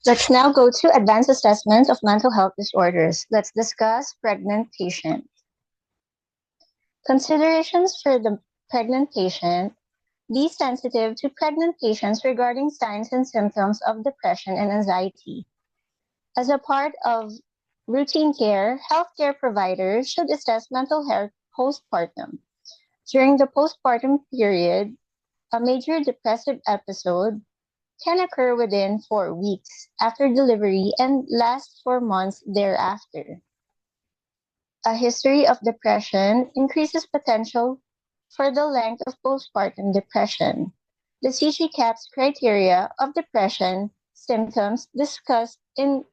Let's now go to advanced assessment of mental health disorders. Let's discuss pregnant patient. Considerations for the pregnant patient. Be sensitive to pregnant patients regarding signs and symptoms of depression and anxiety. As a part of routine care, healthcare providers should assess mental health postpartum. During the postpartum period, a major depressive episode can occur within 4 weeks after delivery and last for months thereafter. A history of depression increases potential for the length of postpartum depression. The CG-CAPS criteria of depression symptoms discussed in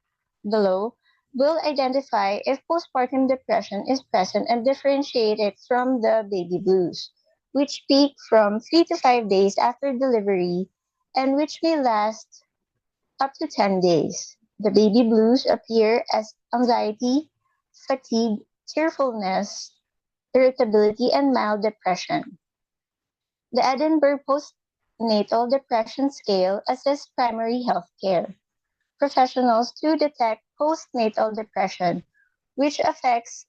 below will identify if postpartum depression is present and differentiate it from the baby blues, which peak from 3 to 5 days after delivery and which may last up to 10 days. The baby blues appear as anxiety, fatigue, tearfulness, irritability, and mild depression. The Edinburgh Postnatal Depression Scale assesses primary health care professionals to detect postnatal depression, which affects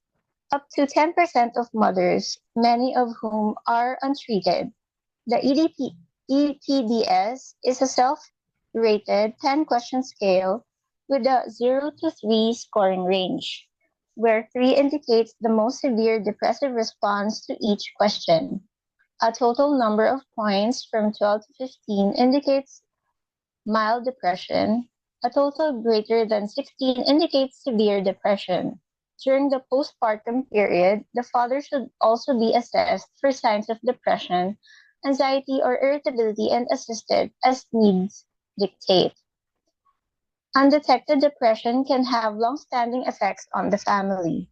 up to 10% of mothers, many of whom are untreated. The EPDS is a self-rated 10-question scale with a 0 to 3 scoring range, where 3 indicates the most severe depressive response to each question. A total number of points from 12 to 15 indicates mild depression. A total greater than 16 indicates severe depression. During the postpartum period, the father should also be assessed for signs of depression, anxiety, or irritability and assisted as needs dictate. Undetected depression can have long-standing effects on the family.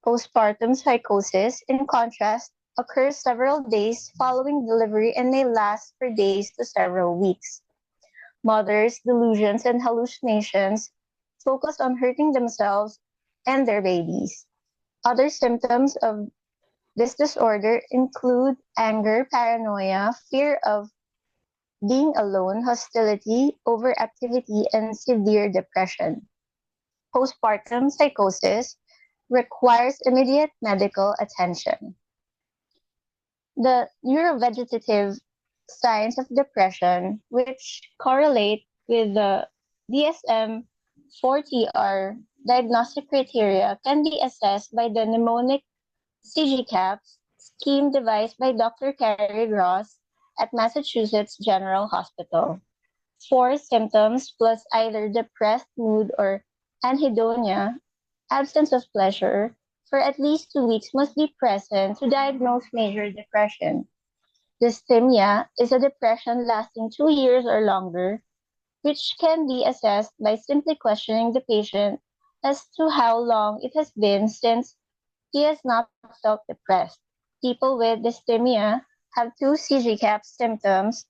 Postpartum psychosis, in contrast, occurs several days following delivery and may last for days to several weeks. Mothers' delusions and hallucinations focus on hurting themselves and their babies. Other symptoms of this disorder include anger, paranoia, fear of being alone, hostility, overactivity, and severe depression. Postpartum psychosis requires immediate medical attention. The neurovegetative signs of depression, which correlate with the DSM-4TR diagnostic criteria, can be assessed by the mnemonic CGCAPS scheme devised by Dr. Carrie Ross at Massachusetts General Hospital. 4 symptoms plus either depressed mood or anhedonia, absence of pleasure, for at least 2 weeks must be present to diagnose major depression. Dysthymia is a depression lasting 2 years or longer, which can be assessed by simply questioning the patient as to how long it has been since he has not felt depressed. People with dysthymia have 2 CGCAPS symptoms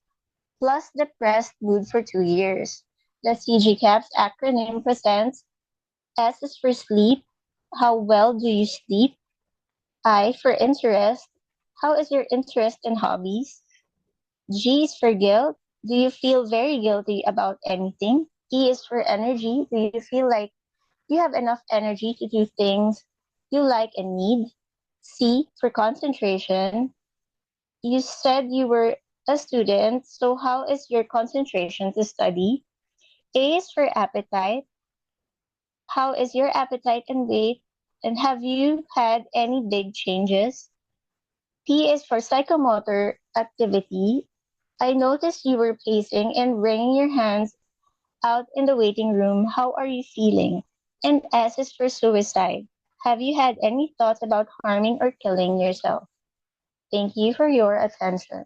plus depressed mood for 2 years. The CGCAPS acronym presents: S is for sleep. How well do you sleep? I for interest. How is your interest in hobbies? G is for guilt. Do you feel very guilty about anything? E is for energy. Do you feel like you have enough energy to do things you like and need? C for concentration. You said you were a student, so how is your concentration to study? A is for appetite. How is your appetite and weight? And have you had any big changes? P is for psychomotor activity. I noticed you were pacing and wringing your hands out in the waiting room. How are you feeling? And S is for suicide. Have you had any thoughts about harming or killing yourself? Thank you for your attention.